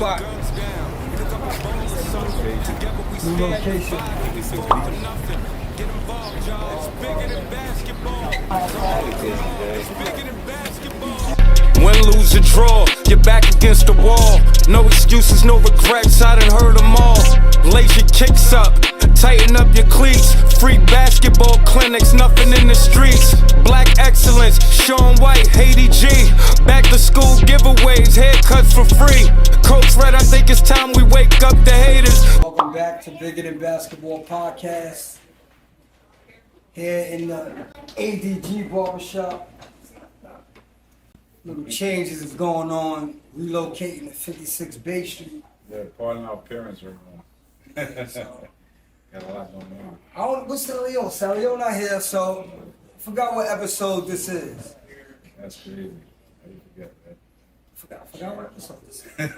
spot. New location. Win, lose, or draw, you're back against the wall. No excuses, no regrets, I done heard them all. Lace your kicks up, tighten up your cleats. Free basketball clinics, nothing in the streets. Black excellence, Sean White, Haiti G. Back to school giveaways, haircuts for free. Coach Red, I think it's time we wake up the haters. Welcome back to Bigger Than Basketball Podcast. Here in the ADG Barbershop. Little changes is going on, relocating to 56 Bay Street. Yeah, pardon our appearance right now. Got a lot going on. What's Salio? Salio not here, so I forgot what episode this is. That's crazy. How you forget that? Forgot what episode this is.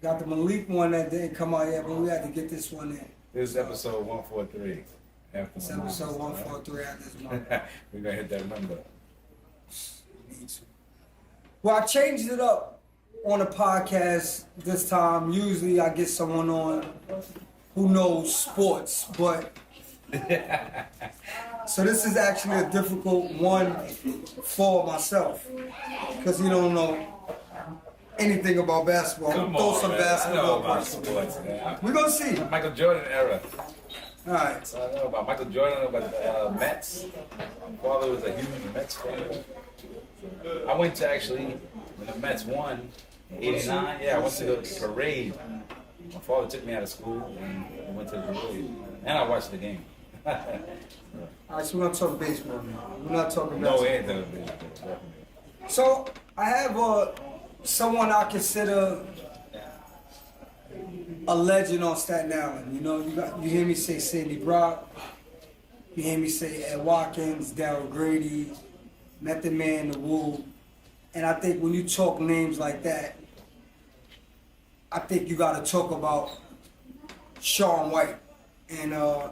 Got the Malik one that didn't come out yet, but we had to get this one in. This is episode 143. It's episode 143 at this moment. We're going to hit that number. Well, I changed it up on the podcast this time. Usually I get someone on who knows sports, but so this is actually a difficult one for myself because you don't know anything about basketball. Come Throw on, some man. basketball. I know about sports, man. We're gonna see. Michael Jordan era. All right. So I know about Michael Jordan, I know about the Mets. My father was a huge Mets fan. I went to actually, when the Mets won in 89, I went to the parade. My father took me out of school and I went to the parade. And I watched the game. All right, so we're gonna talk baseball now. We're not talking No, basketball. we ain't done baseball, definitely. So I have someone I consider a legend on Staten Island. You know, you hear me say Sandy Brock, you hear me say Ed Watkins, Darryl Grady, Method Man, The Woo, and I think when you talk names like that, I think you got to talk about Sean White. And I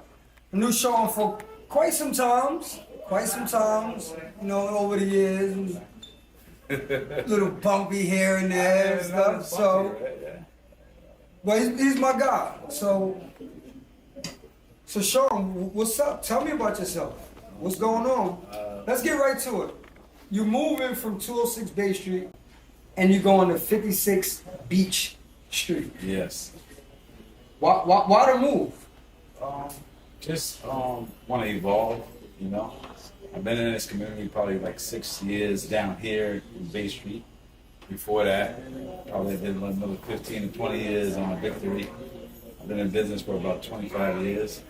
knew Sean for quite some times, you know, over the years. Little bumpy here and there and stuff. So, but he's my guy. So Sean, what's up? Tell me about yourself. What's going on? Let's get right to it. You're moving from 206 Bay Street, and you're going to 56 Beach Street. Yes. Why the move? Just want to evolve, you know. I've been in this community probably like 6 years down here in Bay Street. Before that, probably did another 15 to 20 years on Victory. I've been in business for about 25 years,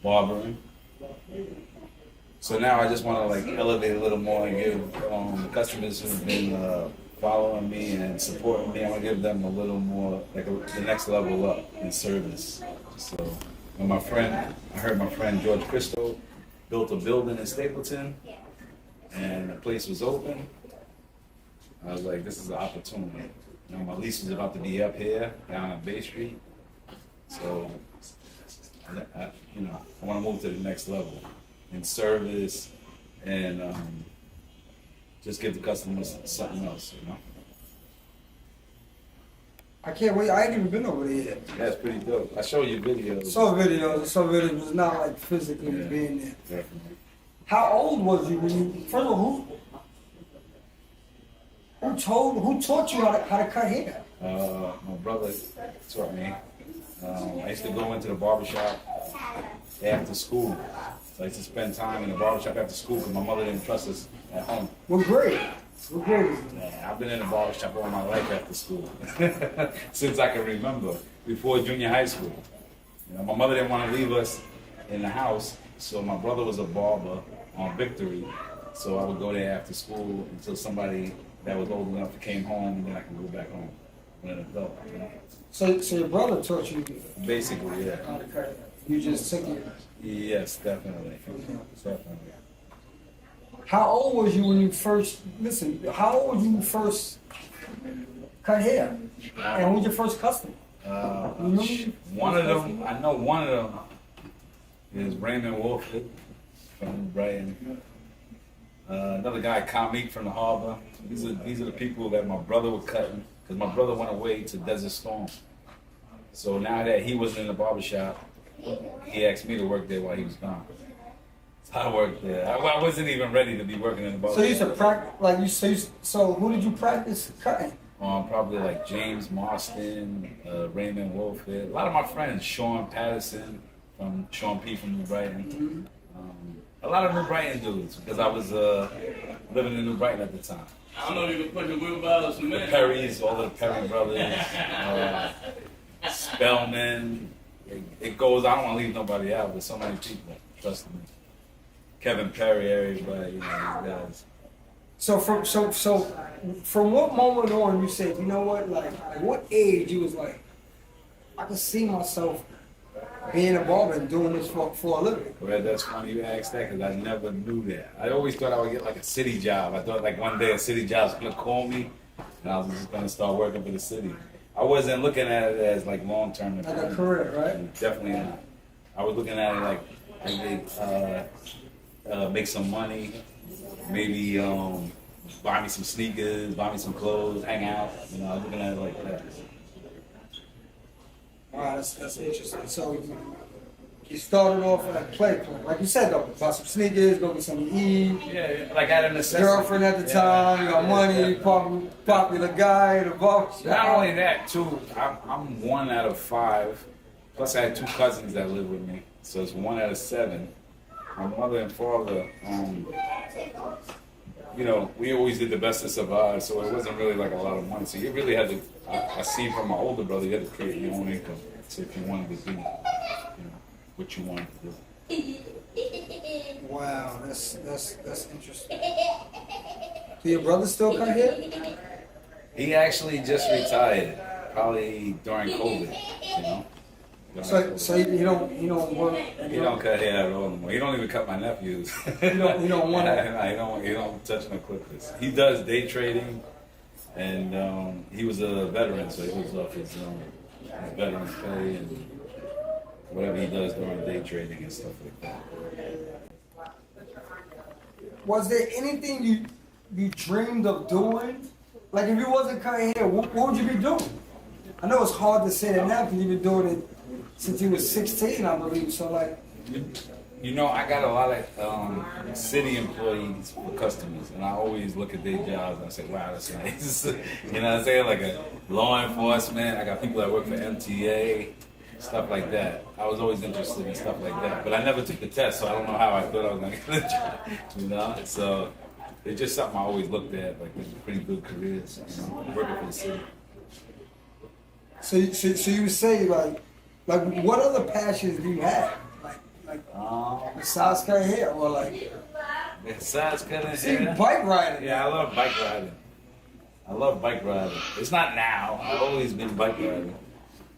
barbering. So now I just want to like elevate a little more and give the customers who've been following me and supporting me, I want to give them a little more, like the next level up in service. So when I heard my friend George Cristo built a building in Stapleton and the place was open, I was like, this is an opportunity. You know, my lease was about to be up here, down on Bay Street. So, I want to move to the next level in service and just give the customers something else, you know. I can't wait. I ain't even been over there yet. That's pretty dope. I show you videos. Saw videos. It's not like physically being there. Definitely. How old was you when you? First of all, who taught you how to cut hair? My brother taught me. I used to go into the barbershop after school. So I used to spend time in the barbershop after school because my mother didn't trust us at home. What grade? What grade? Yeah, I've been in the barbershop all my life after school. Since I can remember, before junior high school. You know, my mother didn't want to leave us in the house, so my brother was a barber on Victory. So I would go there after school until somebody that was old enough came home, and then I could go back home when an adult. You know? So your brother taught you Basically, yeah. how to cut hair. You just took it. Yes, definitely. Definitely. How old was you when you first How old was you when you first cut hair? And who was your first customer? One of them, I know one of them is Raymond Wolford from Brighton. Another guy, Kamik from the harbor. These are the people that my brother was cutting, because my brother went away to Desert Storm. So now that he wasn't in the barbershop, he asked me to work there while he was gone. So I worked there. I wasn't even ready to be working in the barbershop. So you used to practice, like so who did you practice cutting? Probably like James Marston, Raymond Wolford. A lot of my friends, Sean Patterson from Sean P from New Brighton. A lot of New Brighton dudes, because I was living in New Brighton at the time. I don't know if you can put the wheelbarrows in The there. Perrys, all of the Perry brothers, Spellman. It goes. I don't want to leave nobody out, but so many people. Trust me. Kevin Perry, everybody, these guys. So from what moment on you said, you know what, like what age you was like, I can see myself being a barber and doing this for a living? Well, that's funny you asked that, because I never knew that. I always thought I would get like a city job. I thought like one day a city job's gonna call me, and I was just gonna start working for the city. I wasn't looking at it as like long term. Like a career, right? Definitely not. I was looking at it like make some money, maybe buy me some sneakers, buy me some clothes, hang out. You know, I was looking at it like that. Wow, that's interesting. So you started off at play, like you said though, buy some sneakers, go get something to eat. Yeah, like out of necessity. Girlfriend at the time, you got money, popular guy in the box. Not only that, too, I'm 1 out of 5. Plus, I had 2 cousins that live with me, so it's 1 out of 7. My mother and father, you know, we always did the best to survive, so it wasn't really like a lot of money. So you really had to. I see from my older brother, you had to create your own income. So if you wanted to do, you know, what you wanted to do. Wow, that's interesting. Do your brother still cut hair? He actually just retired, probably during COVID. You know. So you don't work. He don't cut hair at all anymore. He don't even cut my nephews. You don't want to. He don't touch no clippers. He does day trading, and he was a veteran, so he was off his veteran pay and whatever he does during day trading and stuff like that. Was there anything you dreamed of doing? Like if you wasn't cutting hair, what would you be doing? I know it's hard to say that now because you've been doing it since you was 16, I believe. So like, you know, I got a lot of city employees for customers, and I always look at their jobs and I say, wow, that's nice. You know what I'm saying? Like a law enforcement. I got people that work for MTA, stuff like that. I was always interested in stuff like that, but I never took the test, so I don't know how I thought I was going to get the job. You know, so it's just something I always looked at. Like, it's a pretty good career, you know, working for the city. So you would say like what other passions do you have? Like besides cutting hair or like besides cutting see hair? bike riding? Yeah, I love bike riding. It's not now. I've always been bike riding.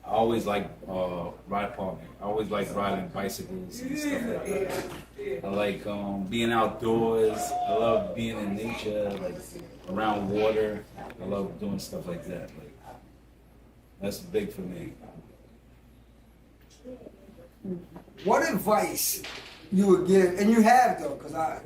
I always like ride parking. I always like riding bicycles and stuff like that. I like being outdoors. I love being in nature, like around water. I love doing stuff like that. Like, that's big for me. What advice you would give, and you have though, cause I,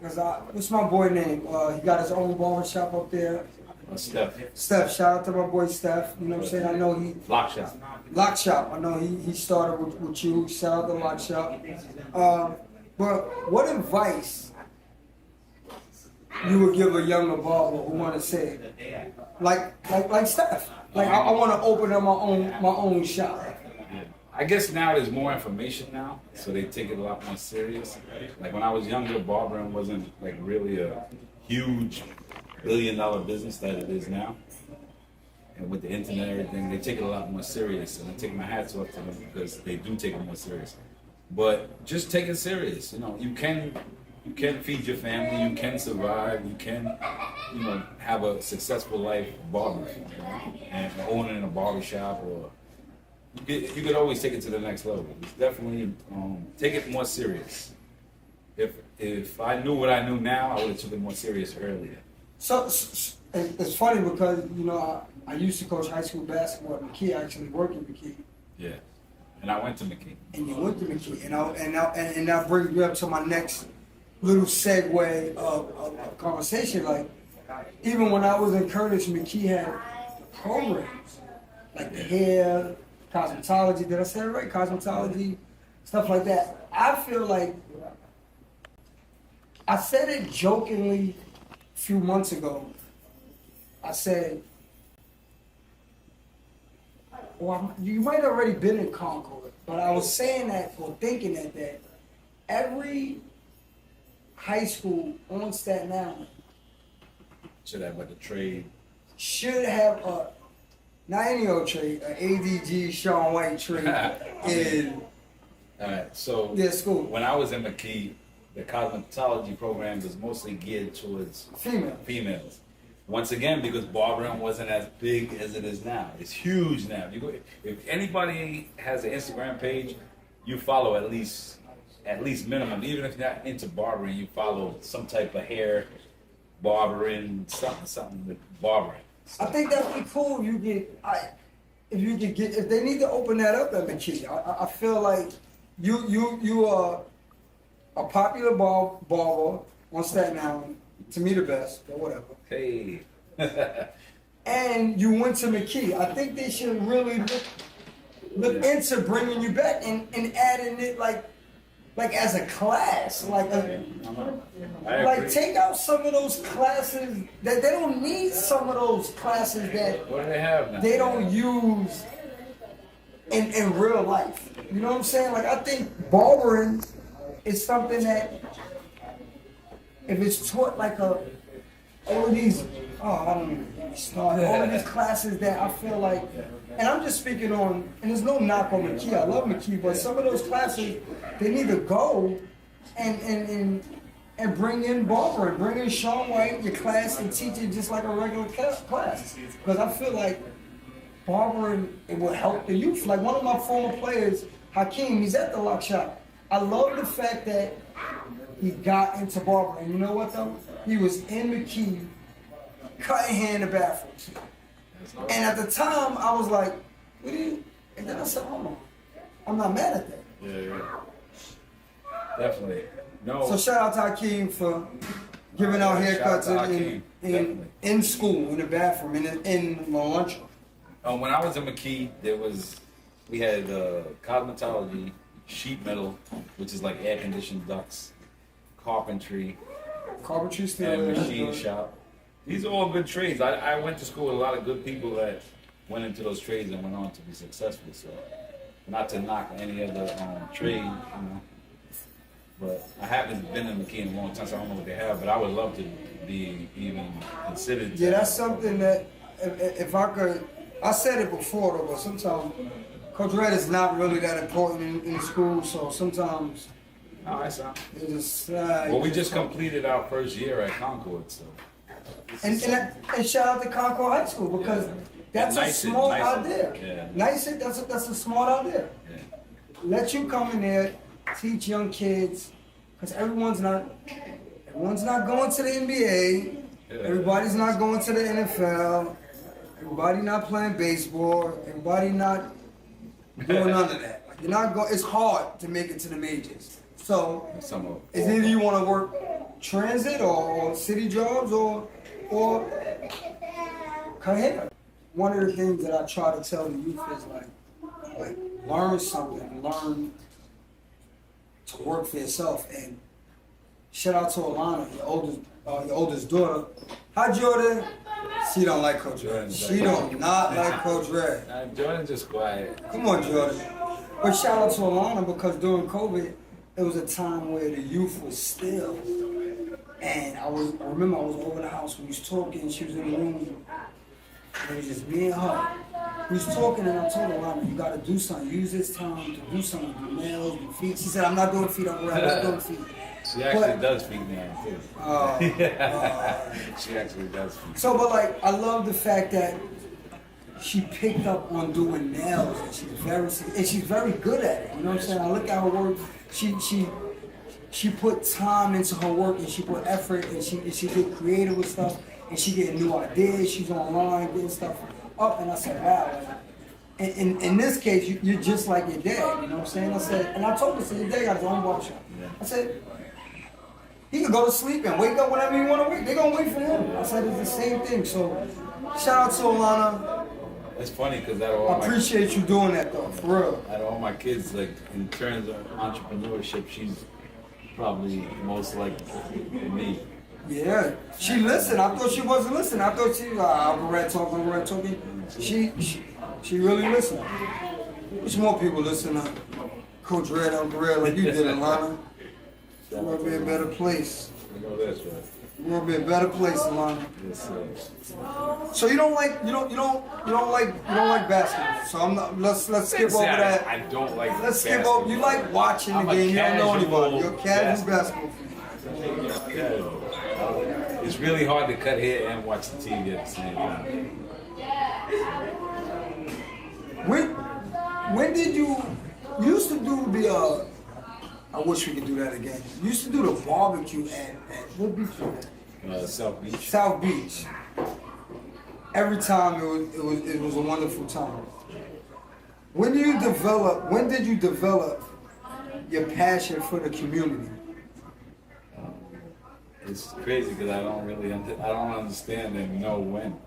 what's my boy name? He got his own barbershop up there. Steph. Steph, shout out to my boy Steph. You know what I'm saying? I know he Lock shop. Lock Shop. I know he started with you. Shout out to Lock Shop. But what advice you would give a younger barber who want to say, like Steph? Like I want to open up my own shop. I guess now there's more information now, so they take it a lot more serious. Like when I was younger, barbering wasn't like really a huge billion-dollar business that it is now. And with the internet and everything, they take it a lot more serious. And I take my hats off to them because they do take it more serious. But just take it serious. You know, you can feed your family, you can survive, you can, you know, have a successful life barbering, you know, and owning a barbershop, or you could always take it to the next level. It's definitely take it more serious. If I knew what I knew now, I would have took it more serious earlier. So it's funny because you know I used to coach high school basketball at McKee. I actually worked at McKee. Yeah, and I went to McKee. And you went to McKee, and that brings me up to my next little segue of conversation. Like, even when I was in Curtis, McKee had programs like the hair, cosmetology. Did I say it right? Cosmetology, stuff like that. I feel like I said it jokingly a few months ago. I said, well, you might have already been in Concord, but I was saying that or thinking that every high school on Staten Island Should have like a trade. should have not any old trade, an ADG Sean White trade in All right, so their school. when I was in McKee, the cosmetology program was mostly geared towards Female. females. Once again, because barbering wasn't as big as it is now. It's huge now. You go, if anybody has an Instagram page, you follow at least minimum. Even if you're not into barbering, you follow some type of hair, barbering, something with barbering. I think that'd be cool if you if they need to open that up at McKee. I feel like you are a popular barber on Staten Island, to me the best, but whatever. Hey. And you went to McKee. I think they should really look into bringing you back and adding it like as a class, I agree. take out some of those classes that they don't need. Some of those classes that What do they have now? they don't use in real life. You know what I'm saying? Like, I think barbering is something that if it's taught like all of these, I don't even get me started. All of these classes that I feel like, and I'm just speaking on, and there's no knock on McKee. I love McKee, but some of those classes, they need to go and bring in barbering, bring in Sean White, your class, and teach it just like a regular class. Because I feel like barbering, it will help the youth. Like one of my former players, Hakeem, he's at the lock shop. I love the fact that he got into barbering. You know what though? He was in McKee, cutting hair in the bathroom. And at the time, I was like, what do you? And then I said, oh, I'm not mad at that. Yeah. Definitely. No. So shout out to Hakeem for giving out haircuts in school, in the bathroom, in my lunchroom. When I was in McKee, we had cosmetology, sheet metal, which is like air conditioned ducts, carpentry, Carpentry still and there. machine shop. These are all good trades. I went to school with a lot of good people that went into those trades and went on to be successful. So, not to knock any other trade, but I haven't been in McKee in a long time, so I don't know what they have. But I would love to be even considered. Yeah, that's something that if I could, I said it before though, but sometimes Coach Red is not really that important in school, so sometimes No, that's not. it just. Well, we just completed our first year at Concord, so. And shout out to Concord High School because that's a Nice it, smart nice it. idea. Yeah. Nice it, that's a smart idea. Yeah. Let you come in there, teach young kids, because everyone's not going to the NBA. Yeah. Everybody's not going to the NFL. Everybody not playing baseball. Everybody not doing none of that. Like, you're not go. It's hard to make it to the majors. So it's either you want to work transit or city jobs or cut hair. One of the things that I try to tell the youth is like learn something, learn to work for yourself. And shout out to Alana, your oldest daughter. Hi, Jordan. She don't like Coach Red. She don't not like Coach Red. Jordan's just quiet. Come on, Jordan. But shout out to Alana because during COVID, it was a time where the youth was still. And I remember I was over the house, we was talking, she was in the room. It was just me and her. We was talking and I told her, Alana, you gotta do something. Use this time to do something. Do nails, do feet. She said, I'm not doing feet, I'm not doing feet. She actually does feed now too. She actually does feed. So, but like, I love the fact that she picked up on doing nails, and she's very good at it. You know what I'm saying? I look at her work. She put time into her work, and she put effort, and she get creative with stuff, and she getting new ideas. She's online getting stuff up, and I said, wow. In this case, you're just like your dad. You know what I'm saying? I said, and I told her, I said, your dad got his own barbershop. I said, He could go to sleep and wake up whenever he want to wake. They gonna wait for him. I said it's the same thing. So shout out to Alana. It's funny because out of all I appreciate you doing that though, for real. out of all my kids, like in terms of entrepreneurship, she's probably most like me. Yeah, she listened. I thought she wasn't listening. I thought she was like, Uncle Red talking. She really listened. There's more people listen to Coach Red, Uncle Red, like you did, Alana. The world be a better place. You know that's right. The world be a better place, Alana. Yes, So you don't like basketball. So I'm not. Let's skip over that. I don't like. Let's skip over. You like watching the I'm a game. You don't know casual anybody. You're a casual basketball fan. Yeah. It's really hard to cut hair and watch the TV at the same time. When did you used to do the? I wish we could do that again. You used to do the barbecue at what beach was that? South Beach. South Beach. Every time it was a wonderful time. When did you develop your passion for the community? It's crazy because I don't understand and know when.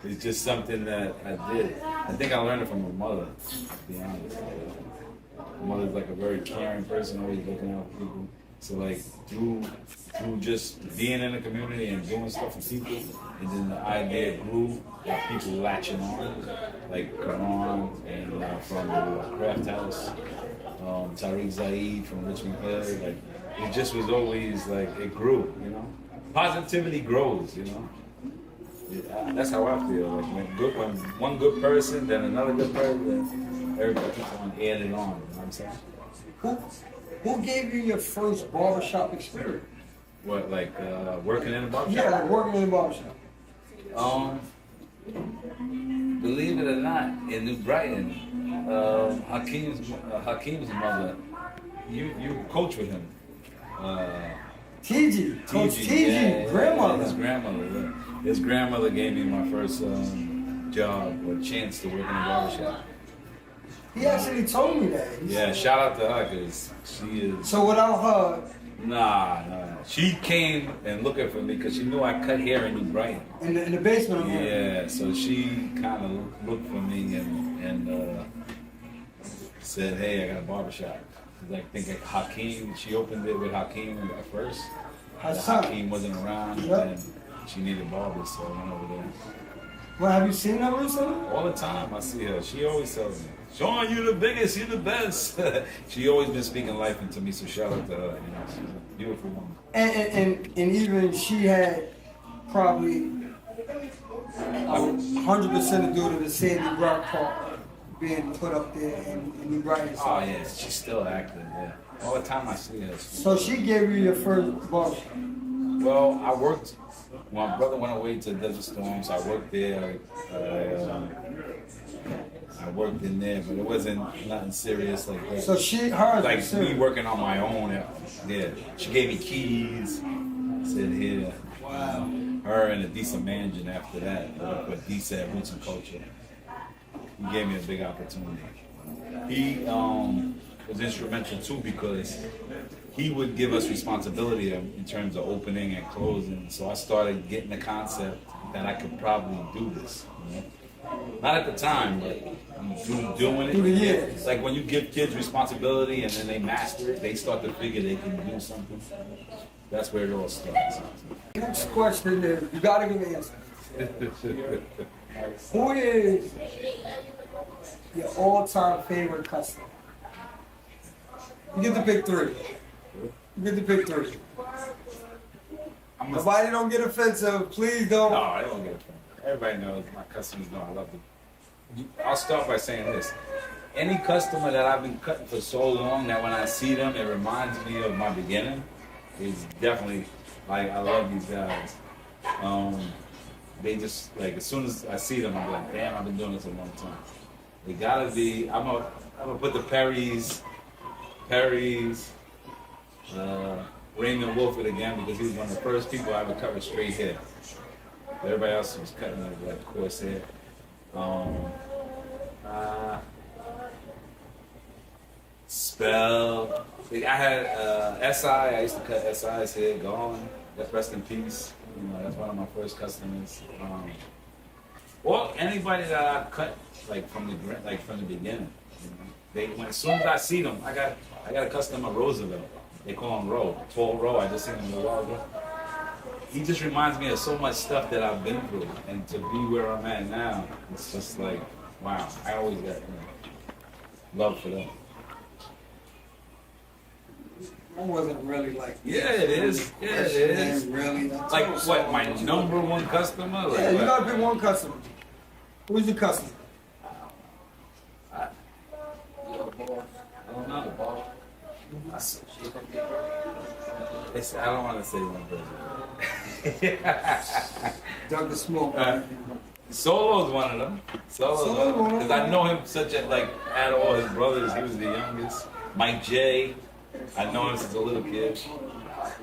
It's just something that I did. I think I learned it from my mother, to be honest. My mother's like a very caring person, always looking out for people. So like through just being in the community and doing stuff for people, and then the idea grew of people latching on, like Karan and from Craft House, Tariq Zaid from Richmond Hill. Like it just was always like it grew, you know. Positivity grows, you know. That's how I feel. Like when one good person, then another good person, then everybody keeps on adding on. You know what I'm saying? Who gave you your first barbershop experience? What, like working in a barbershop? Yeah, like working in a barbershop. Believe it or not, in New Brighton, Hakeem's mother, you coach with him. TG, Coach TG, grandmother. His grandmother gave me my first job or chance to work in a barbershop. He actually told me that. Yeah, shout out to her because she is. So without her, Nah. She came and looking for me because she knew I cut hair in New Brighton. in the basement of her. Yeah, so she kind of looked for me and said, "Hey, I got a barbershop." Cause I think Hakeem, she opened it with Hakeem at first. Hakeem wasn't around and she needed barbers, so I went over there. Well, have you seen her recently? All the time I see her. She always tells me, "Sean, you the biggest, you the best." She always been speaking life into me, so shout out to her. You know, she's a beautiful woman. And even she had probably 100% to do to the Sandy Brock part being put up there in New Brighton. Oh yeah, she's still active. Yeah, all the time I see her. So she gave you your first barbershop. Well, I worked. My brother went away to Desert Storm, so I worked there. I worked in there, but it wasn't nothing serious like that. So hers Like was me serious. working on my own. Yeah, she gave me keys. Said here. Wow. Her and Adisa Manjan after that. But Adisa at Roots and Culture. He gave me a big opportunity. He was instrumental too because he would give us responsibility in terms of opening and closing. So I started getting the concept that I could probably do this. You know? Not at the time, but doing it. Through the years. It's like when you give kids responsibility and then they master it, they start to figure they can do something. That's where it all starts. Next question is, you gotta give an answer. Who is your all-time favorite customer? You get to pick three. Nobody don't get offensive. Please don't. No, I don't get it. Everybody knows, my customers know I love them. I'll start by saying this. Any customer that I've been cutting for so long that when I see them, it reminds me of my beginning, is definitely, like, I love these guys. They just, like, as soon as I see them, I'm like, damn, I've been doing this a long time. They gotta be, I'm gonna put the Perrys, Raymond Wolford again, because he was one of the first people I ever cut with straight hair. Everybody else was cutting like coarse hair. Spell. Like, I had SI. I used to cut SI's hair. Gone. That's rest in peace. You know, that's one of my first customers. Or anybody that I cut like from the beginning. You know? As soon as I see them, I got a customer Roosevelt. They call him Ro, tall Ro. I just seen him a while ago. He just reminds me of so much stuff that I've been through, and to be where I'm at now, it's just like, wow. I always got love for them. I wasn't really like. Yeah, it is. Yeah, it is. Really. Like what? My number one customer? Like Yeah, you what? gotta pick one customer. Who's your customer? I don't know. I don't want to say one person. Doug the Smoke. Solo's one of them. Solo's one of them. Because I know him out of all his brothers, he was the youngest. Mike J, I know him since a little kid.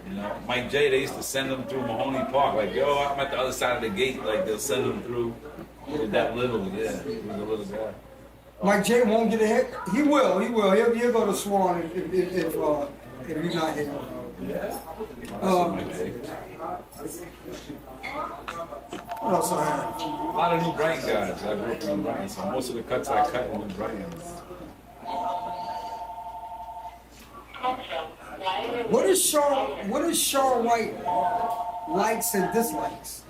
You know, Mike J, they used to send him through Mahoney Park. Like, yo, I'm at the other side of the gate. Like, they'll send him through. He was that little, yeah. He was a little guy. Mike J won't get a hit. He will. He'll go to Swan if you're not here. Yeah. Mike J. What else I have? A lot of New Brighton guys. I grew up in New Brighton, so most of the cuts I cut in New Brighton. What is Shawn White likes and dislikes?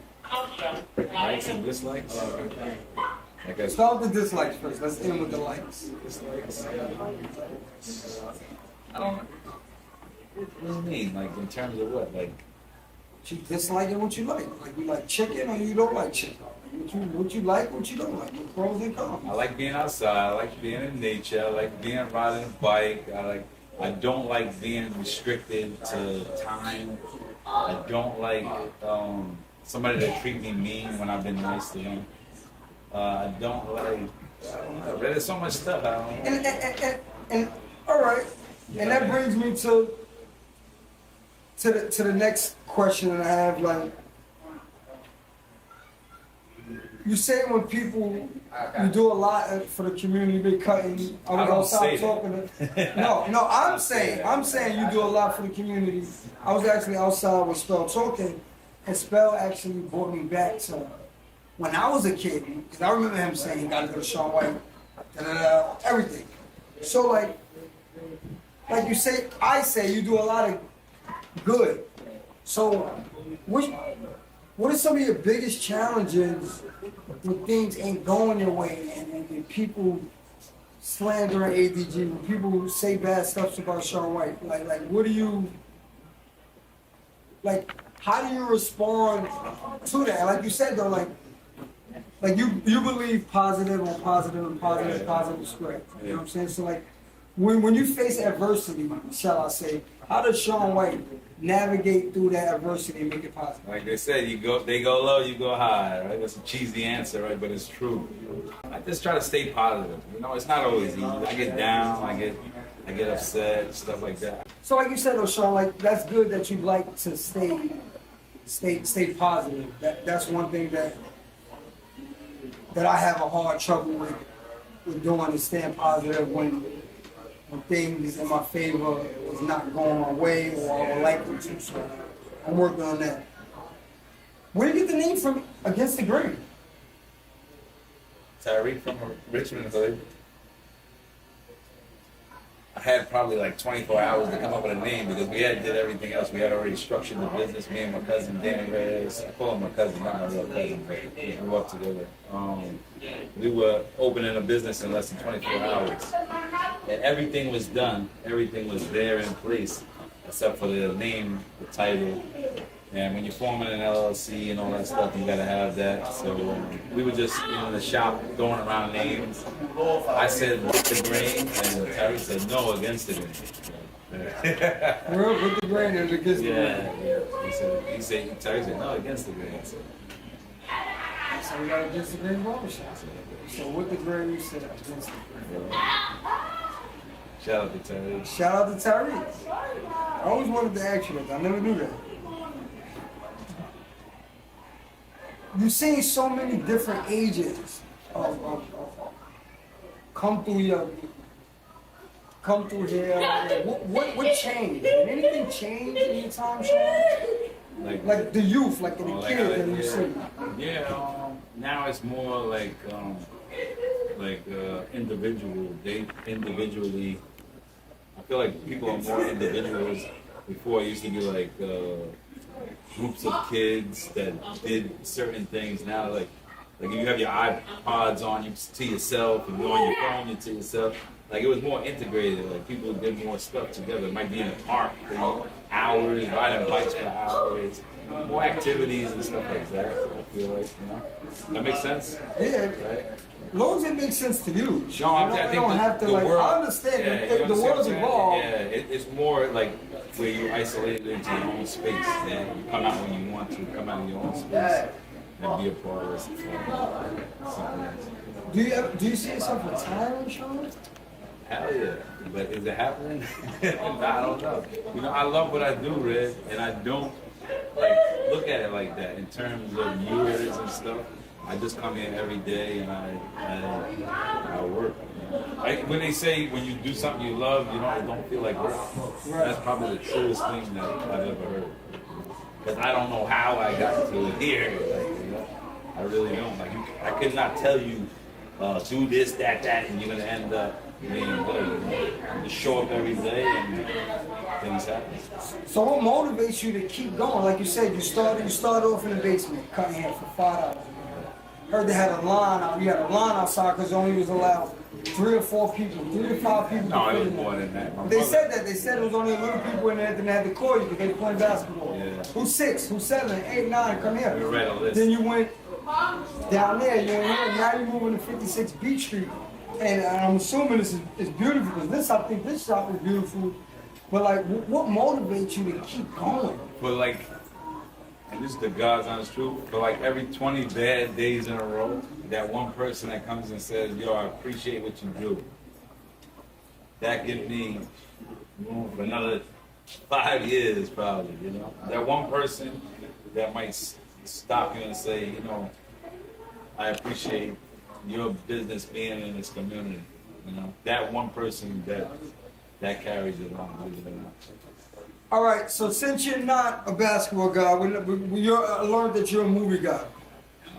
Likes and dislikes? Like I Start with the dislikes first. Let's end with the likes. dislikes. I don't know. What do you mean? Like in terms of what? Like You dislike and what you like. Like you like chicken or you don't like chicken. What you like, what you don't like. The pros and cons. I like being outside. I like being in nature. I like being riding a bike. I don't like being restricted to time. I don't like somebody that treat me mean when I've been nice to them. I don't know. There's so much stuff I don't know. And all right. And that brings me to the next question that I have. Like, you say when people, you do a lot for the community, big cutting. I don't say that. No, I'm saying you do a lot for the community. I was actually outside with Spell talking, and Spell actually brought me back to when I was a kid, because I remember him saying he got to go to Shawn White, everything. So like you say, I say you do a lot of good. So what are some of your biggest challenges when things ain't going your way and people slandering ADG, when people say bad stuff about Shawn White? Like what do you, like, how do you respond to that? Like you said though, like you believe positive on positive and positive squared. You know what I'm saying? So like when you face adversity, shall I say, how does Shawn White navigate through that adversity and make it positive? Like they said, they go low, you go high, right? That's a cheesy answer, right? But it's true. I just try to stay positive. You know, it's not always easy. I get down, I get upset, stuff like that. So like you said though, Shawn, like that's good that you like to stay positive. That's one thing that I have a hard trouble with doing, is staying positive when things in my favor is not going my way or I would like them to. So I'm working on that. Where do you get the name from, Against Da Grain? Tyreek from Richmond, so I had probably like 24 hours to come up with a name because we had did everything else. We had already structured the business. Me and my cousin Danny Reyes, I call him my cousin, not my real cousin, but we grew up together. We were opening a business in less than 24 hours. And everything was done. Everything was there in place, except for the name, the title. And when you're forming an LLC and all that stuff, you gotta have that. So we were just in the shop throwing around names. I said with the grain, and Terry said no, against the grain. We're with the grain and against the grain. Yeah. Terry said no, against the grain. So we got Against Da Grain Barbershop. So with the grain, you said Against Da Grain. Shout out to Terry. Shout out to Tyree. I always wanted to ask you that. I never knew that. You've seen so many different ages of come through come through here? Like, what changed? Did anything change in your time, Sean? Like the youth, like the like kids that you see. Yeah, now it's more like individual. They individually. I feel like people are more individuals. Before it used to be like groups of kids that did certain things. Now like you have your iPods on you to yourself, and you're on your phone you to yourself. Like it was more integrated. Like people did more stuff together. It might be in a park for hours, riding bikes for hours, more activities and stuff like that. I feel like that makes sense. Yeah. Right? As long as it makes sense to you. Sean, I you think don't have to the like. world, I understand. yeah, The understand world's what I'm saying? evolved. Yeah, it's more like where you're isolated into your own space, and you come out when you want to, come out of your own space, and be a part of something else. Do you see yourself retiring, Sean? Hell yeah, but is it happening? I don't know. I love what I do, Red, and I don't like look at it like that in terms of years and stuff. I just come here every day and I work. When they say when you do something you love, it don't feel like work. That's probably the truest thing that I've ever heard. Because I don't know how I got to here. I really don't. I could not tell you do this, that, and you're gonna end up being good. You just show up every day and things happen. So what motivates you to keep going? Like you said, you started off in the basement, cutting hair for $5. Heard they had a line out. You had a line outside because only was allowed 3 or 4 people, 3 to 5 people. No, it was more than that. They said that. They said it was only a little people in there that had to call you because they were playing basketball. Yeah. Who's 6? Who's 7? 8, 9? Come here. We read a list. Then you went down there. You went here. Now you're moving to 56 Beach Street. And I'm assuming this is beautiful because I think this shop is beautiful. But like, what motivates you to keep going? But and this is the God's honest truth, but every 20 bad days in a row, that one person that comes and says, yo, I appreciate what you do, that gives me room for another 5 years probably, That one person that might stop you and say, I appreciate your business being in this community, That one person that carries it on, believe it or not. All right, so since you're not a basketball guy, I learned that you're a movie guy.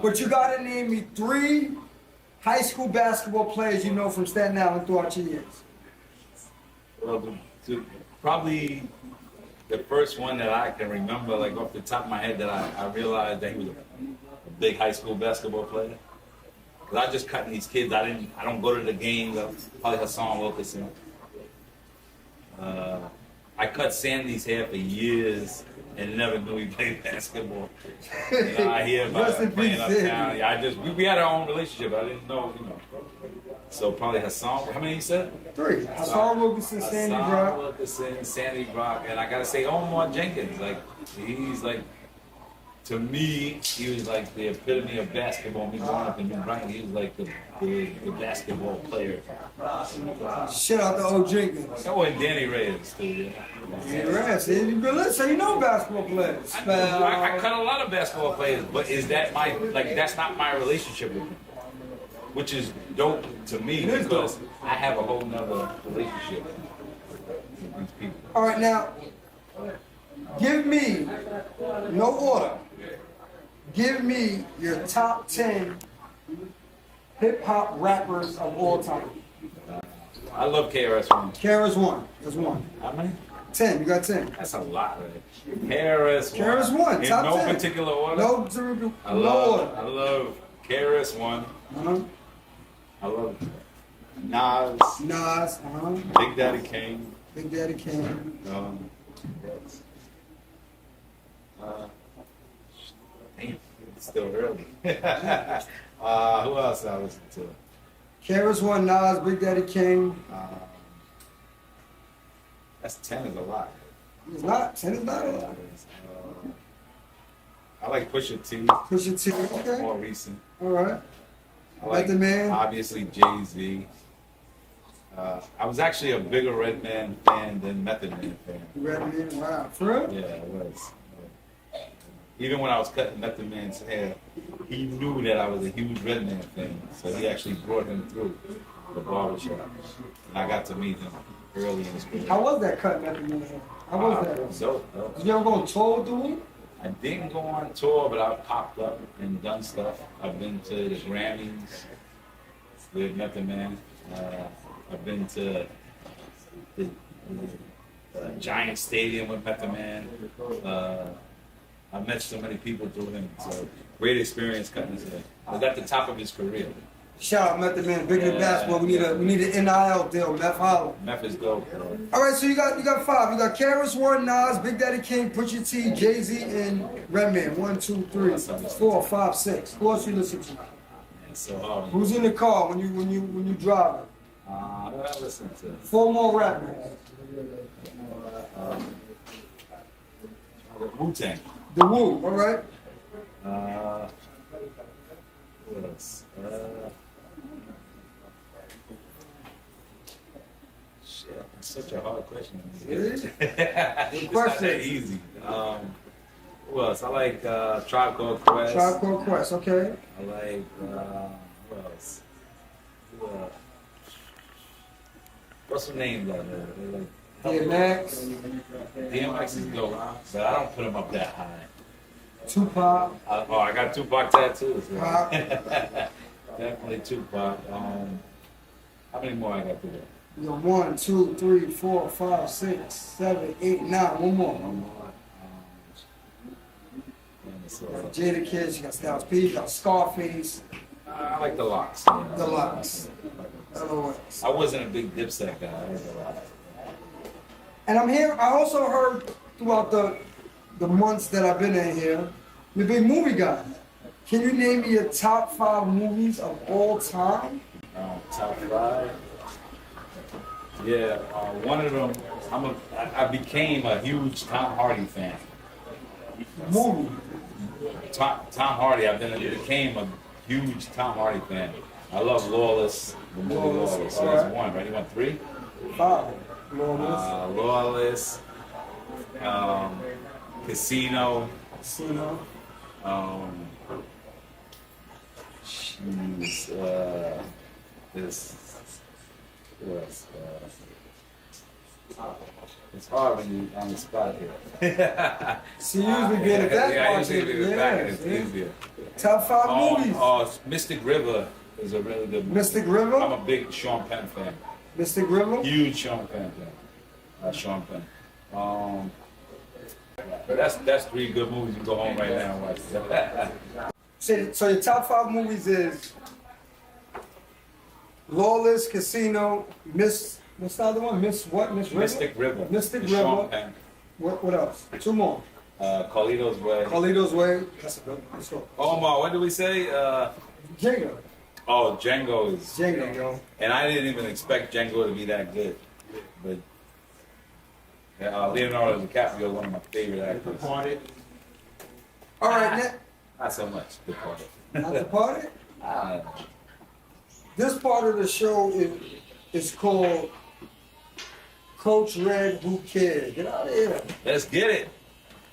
But you got to name me 3 high school basketball players you know from Staten Island throughout your years. Well, probably the first one that I can remember, off the top of my head, that I realized that he was a big high school basketball player. Because I just cutting these kids. I don't go to the games. Probably Hassan Wilkerson. I cut Sandy's hair for years and never knew he played basketball. I hear about him playing uptown. We had our own relationship. I didn't know, So probably Hassan. How many you said? 3. Hassan Wilkerson, Sandy Brock. Hassan Wilkerson, Sandy Brock, and I gotta say Omar Jenkins. He's to me, he was the epitome of basketball. Me growing up in New Brighton, he was the basketball player. Shout out to O. Jenkins. Oh, and Danny Reyes too. Yeah, so you know basketball players. I cut a lot of basketball players, but is that that's not my relationship with them. Which is dope to me because I have a whole nother relationship with these people. All right, now, give me, no order, give me your top 10 hip-hop rappers of all time. I love KRS-One. KRS-One, that's 1. How many? 10, you got 10. That's a lot, right? KRS-One. KRS-One, In top no 10. particular order? No order. I love KRS-One. Uh-huh. I love Nas. Nas, Big Daddy Kane. Big Daddy Kane. Damn, it's still early. Who else I listen to? KRS-One, Nas, Big Daddy Kane. That's 10 is a lot. It's not, 10 is not a lot. I like Pusha T. Pusha T, okay. More recent. All right. I like, Method Man. Obviously Jay-Z. I was actually a bigger Redman fan than Method Man fan. Redman, wow. For real? Yeah, I was. Even when I was cutting Method Man's hair, he knew that I was a huge Redman fan, so he actually brought him through the barbershop, and I got to meet him. early in his career. How was that cut, Method Man? How was that? It was dope. Did you ever go on tour with the Wu? I didn't go on tour, but I've popped up and done stuff. I've been to the Grammys with Method Man. I've been to the Giant Stadium with Method Man. I've met so many people through him. So great experience cutting his hair. I was at the top of his career. Shout out Method Man, bigger than basketball. We need an NIL deal, Meth Hollow. Meth is dope, bro. All right, so you got five. You got Karis, Warren, Nas, Big Daddy King, Pusha T, Jay-Z, and Redman. 1, 2, 3, 4, 5, 6. Who else you listen to? And so, Who's in the car when you driving? I listen to 4 more rappers. Wu-Tang. The Wu, all right. What else? Shit, it's such a hard question. Really? It's not that easy. Who else? I like Tribe Called Quest. Tribe Called Quest, okay. I like who else? What's the name of that? DMX, DMX is dope, but I don't put him up that high. Tupac. I got Tupac tattoos. So. Pac. Definitely Tupac. How many more I got to do? You got 1, 2, 3, 4, 5, 6, 7, 8, 9. One more. One more. Jada Kids, you got Styles P, you got Scarface, I like the Locks. The Locks. LOX. I wasn't a big Dipset guy. I like the Locks. And I also heard throughout the months that I've been in here, you're a big movie guy. Can you name me your top 5 movies of all time? Top 5. Yeah, one of them. I became a huge Tom Hardy fan. Movie. Tom Hardy. Became a huge Tom Hardy fan. I love Lawless. The movie Lawless. So that's 1, right? You want 3? 5. Lawless. Lawless. Casino. Casino. This. What else? It's hard when you on the spot here. See, you usually get at that yeah, part. I usually get it back and it's easier. Top 5 movies. Mystic River is a really good movie. Mystic River? I'm a big Sean Penn fan. Mystic River? Huge Sean Penn fan. Sean Penn. But that's 3 good movies. You go home right now and watch. So your top 5 movies is Lawless, Casino, what's the other one? Miss what? Miss River? Mystic River. Mystic It's River. Sean Penn. What else? 2 more. Carlito's Way. Carlito's Way. That's a good one. Let's go. Omar, what did we say? Django. Oh, Django is. Django, yo. And I didn't even expect Django to be that good. But Leonardo DiCaprio is one of my favorite actors. Departed. All right, Not so much. Departed. not Departed. Ah, This part of the show is called Coach Red Who Cares. Get out of here. let's get it.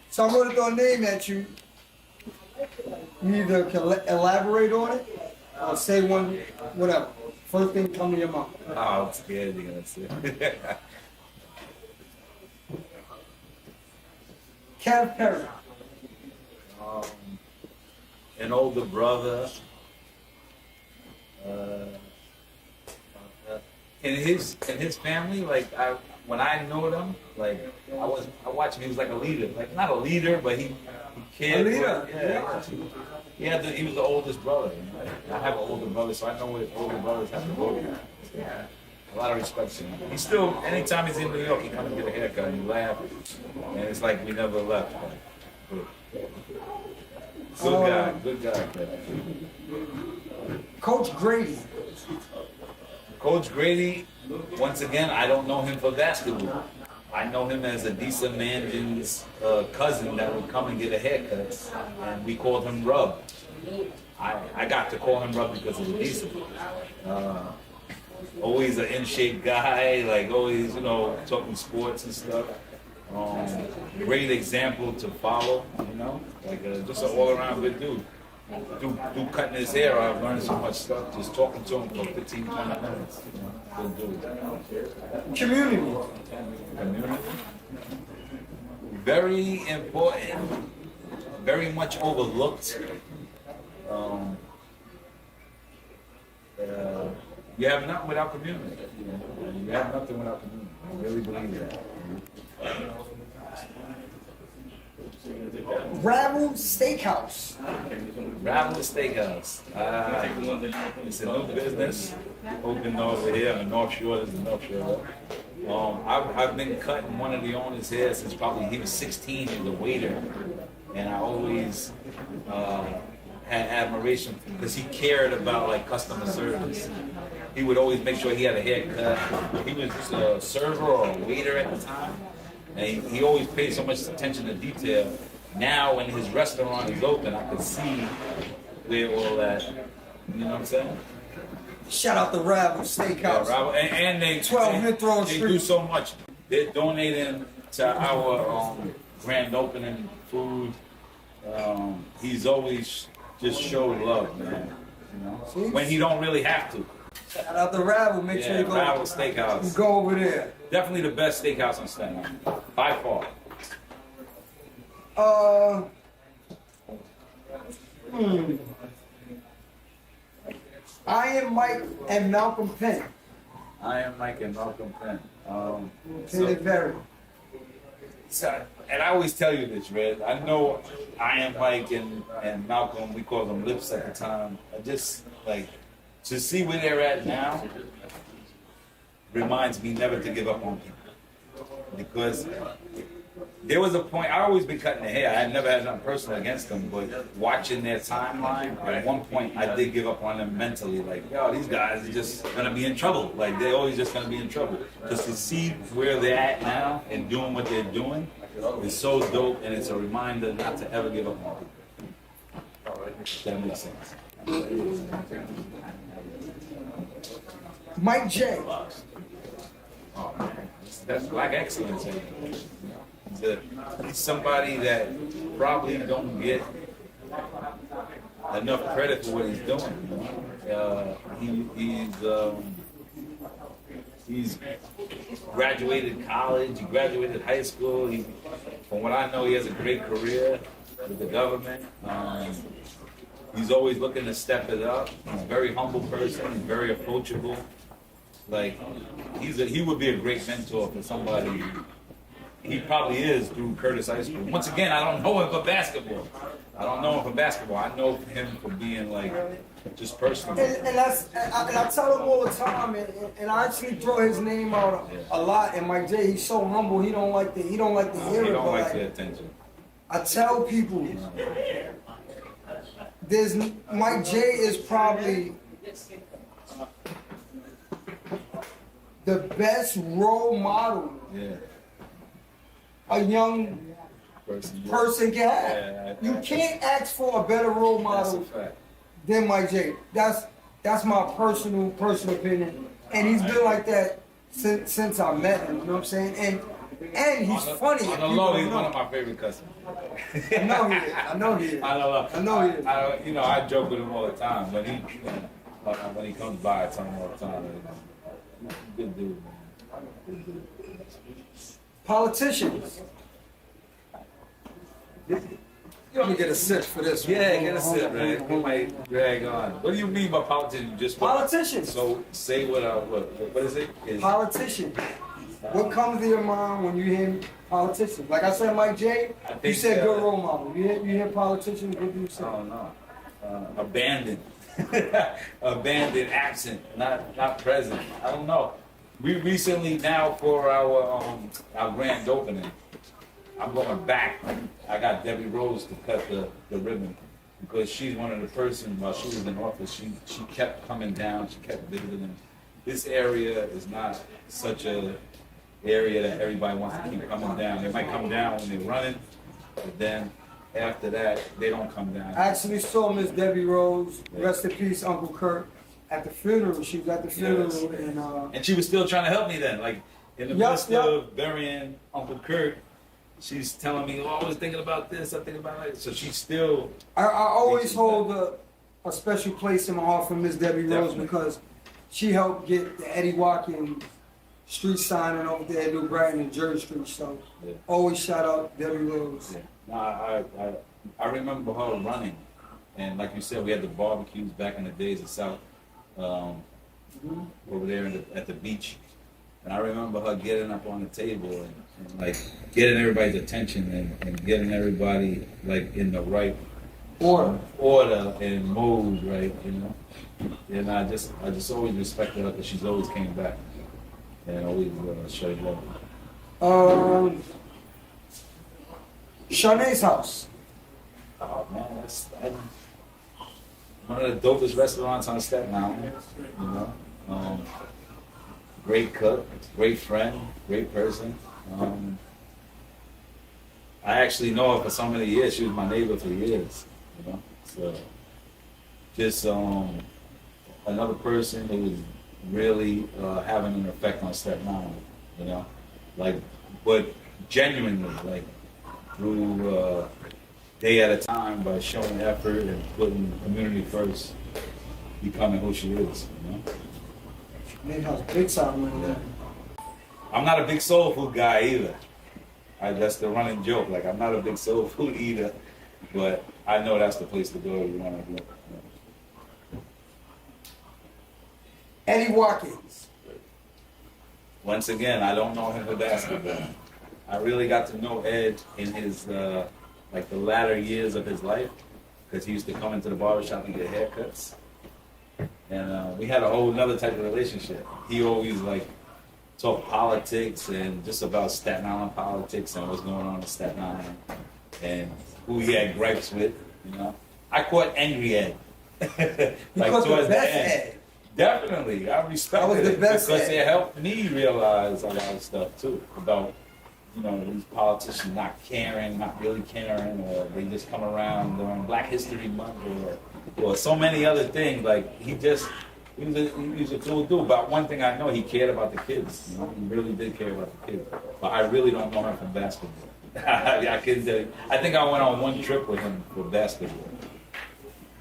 So I'm going to throw a name at you. You either can elaborate on it or say one, whatever. First thing come to your mind. Oh, I'm scared you're gonna say. Kev Perry. An older brother. In his family, like when I know them, like I watched him. He was like a leader, like not a leader, but he cared. A leader, Yeah. He was the oldest brother. You know? I have an older brother, so I know what older brothers have to go through. Yeah. A lot of respect to him. He still, anytime he's in New York, he comes and get a haircut and he laugh, and it's like we never left. Good guy. Coach Grady. Coach Grady, once again, I don't know him for basketball. I know him as a decent man's cousin that would come and get a haircut, and we called him Rub. I got to call him Rub because of the decent. Always an in-shape guy, like always, talking sports and stuff. Great example to follow, like just an all-around good dude. do cutting his hair, I've learned so much stuff just talking to him for 15, 20 minutes. You know, good dude. Community. Community. Very important, very much overlooked. You have nothing without community. You have nothing without community. I really believe that. Ravel Steakhouse. Ravel Steakhouse. It's a new business. Opened over here on the North Shore. This is the North Shore. I've been cutting one of the owners' hair since probably he was 16. He was a waiter, and I always had admiration for him because he cared about like customer service. He would always make sure he had a haircut. He was a server or a waiter at the time, and he always paid so much attention to detail. Now, when his restaurant is open, I can see where all that. You know what I'm saying? Shout out to Ravel Steakhouse. Yeah, and they 12 Mid-Throw they Street. do so much. They're donating to our grand opening food. He's always just showed love, man. You know, when he don't really have to. Shout out to Ravel. Make sure you go. Ravel Steakhouse. You go over there. Definitely the best steakhouse on Staten Island, by far. Iron Mike and Malcolm Penn. Iron Mike and Malcolm Penn. And I always tell you this, Red. I know Iron Mike and Malcolm, we called them lips at the time. I just like to see where they're at now reminds me never to give up on people. Because there was a point, I always been cutting their hair. I had never had nothing personal against them, but watching their timeline, at one point I did give up on them mentally. Like, yo, these guys are just gonna be in trouble. Like, they're always just gonna be in trouble. Just to see where they're at now and doing what they're doing is so dope, and it's a reminder not to ever give up on people. That makes sense. Mike J. Oh, man. That's black excellence. He's somebody that probably don't get enough credit for what he's doing. He's graduated college. He graduated high school. From what I know, he has a great career with the government. He's always looking to step it up. He's a very humble person. He's very approachable. Like, he would be a great mentor for somebody. He probably is through Curtis High School. Once again, I don't know him for basketball. I know him for being like just personal. And I tell him all the time, and I actually throw his name out a lot. And Mike J, he's so humble. He don't like to hear it. He don't like the attention. I tell people, Mike J is probably the best role model a young person can have. You can't ask for a better role model than Mike J. That's my personal opinion, and he's been like that since I met him. You know what I'm saying? And he's funny. On the low, he's one of my favorite customers. I know he is. I joke with him all the time. When he comes by, I tell him all the time. He's a good dude, man. Good dude. Politicians. You want to get a sip for this one? Yeah, get a sip, man. We might drag on. What do you mean by politicians? Just politicians. So say what is it? Politician. What comes to your mind when you hear politicians? Like I said, Mike J, you said good role model. You hear politicians, what do you say? Oh, no. Abandoned. Abandoned, absent, not present. I don't know. We recently, now for our grand opening, I'm going back. I got Debbie Rose to cut the ribbon because she's one of the persons, while she was in office, she kept coming down, she kept visiting. This area is not such a area that everybody wants to keep coming down. They might come down when they're running, but then after that, they don't come down. I actually saw Miss Debbie Rose, rest in peace, Uncle Kurt, at the funeral. She was at the funeral, and she was still trying to help me then, like in the midst of burying Uncle Kurt. she's telling me, oh, I was thinking about this, I'm thinking about it. So she's still. I always hold a special place in my heart for Miss Debbie Rose Definitely. because she helped get the Eddie Watkins street signing over there at New Brighton and Jersey Street. So Yeah. always shout out Debbie Rose. Yeah. No, I remember her running, and like you said, we had the barbecues back in the days of South, over there at the beach, and I remember her getting up on the table and like getting everybody's attention and getting everybody like in the right order and mode, right? You know, and I just always respected her because she's always came back and always showed love. Shanae's house. Oh man, that's one of the dopest restaurants on Staten Island. You know, great cook, great friend, great person. I actually know her for so many years. She was my neighbor for years. You know, so just another person who was really having an effect on Staten Island. You know, like, but genuinely, like through day at a time by showing effort and putting community first, becoming who she is. You know, Shanae's house, big time right there. I'm not a big soul food guy either. That's the running joke. Like, I'm not a big soul food eater, but I know that's the place to go if you want to go. Eddie Watkins. Once again, I don't know him for basketball. I really got to know Ed in his like the latter years of his life, because he used to come into the barbershop and get haircuts, and we had a whole nother type of relationship. He always like talked politics and just about Staten Island politics and what's going on in Staten Island and who he had gripes with. You know, I caught angry Ed. Like caught the towards best the end. Ed. Definitely, I respected That was the it best because Ed. it helped me realize a lot of stuff too about, you know, these politicians not caring, not really caring, or they just come around during Black History Month or so many other things. Like he was a cool dude. But one thing I know, he cared about the kids. You know, he really did care about the kids. But I really don't know him from basketball. I couldn't tell you. I think I went on one trip with him for basketball.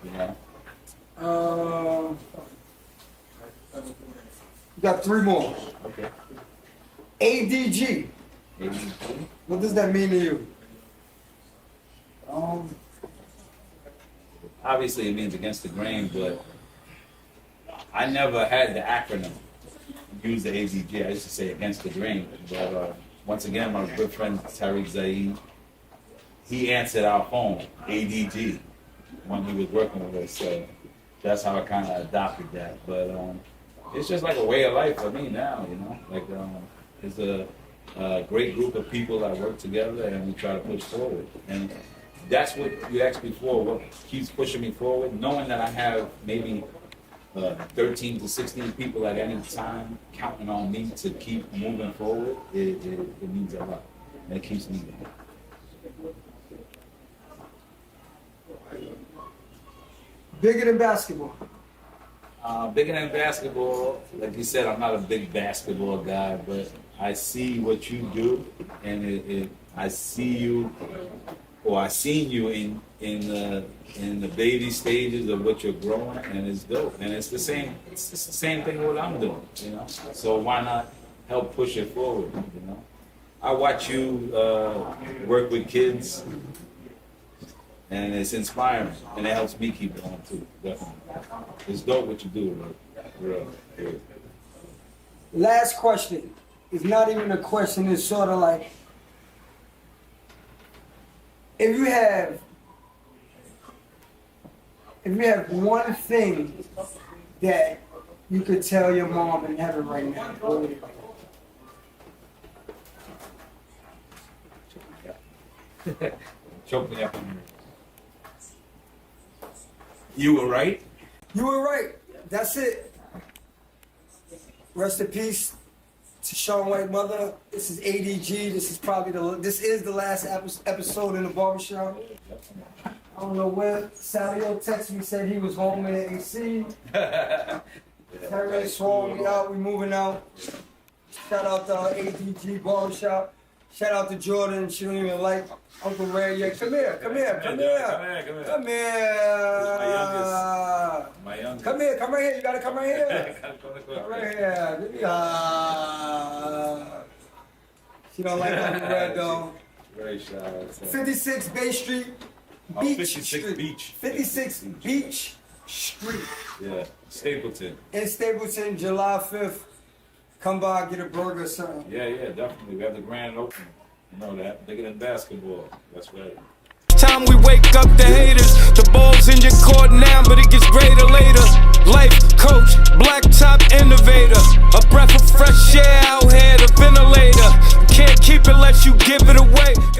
You know. We got three more. Okay. ADG. What does that mean to you? Obviously, it means against the grain, but I never had the acronym use the ADG. I used to say against the grain. But once again, my good friend Tariq Zaid, he answered our phone, ADG, when he was working with us. So that's how I kind of adopted that. But it's just like a way of life for me now, you know. Like it's a great group of people that work together and we try to push forward. And that's what you asked before, what keeps pushing me forward, knowing that I have maybe 13 to 16 people at any time counting on me to keep moving forward, it means a lot. And it keeps me going. Bigger than basketball. Bigger than basketball, like you said, I'm not a big basketball guy, but I see what you do, and I see you, or I seen you in the baby stages of what you're growing, and it's dope. And it's the same thing what I'm doing, you know. So why not help push it forward, you know? I watch you work with kids, and it's inspiring, and it helps me keep going too. Definitely, it's dope what you do, bro. Real. Last question. It's not even a question. It's sort of like, if you have one thing that you could tell your mom in heaven right now, what would it be? Choke me up. You were right. You were right. That's it. Rest in peace to Sean White mother. This is ADG. This is the last episode in the barbershop. I don't know where. Salio texted me, said he was home in the AC. Terry swung me out. We moving out. Shout out to ADG barbershop. Shout out to Jordan. She don't even like Uncle Ray yet. Come here. Come here. Come My youngest. Come here. Come right here. You gotta come right here. Come Come right here. Give me a. She don't like Uncle Red though. Very shy. 56 Bay Street. Oh, Beach 56 Street. Beach. 56 Beach Street. Yeah, Stapleton. In Stapleton, July 5th. Come by, get a burger or something. Yeah, definitely. We have the grand opening. You know that. Bigger than basketball. That's right. Time we wake up the haters, the balls in your court.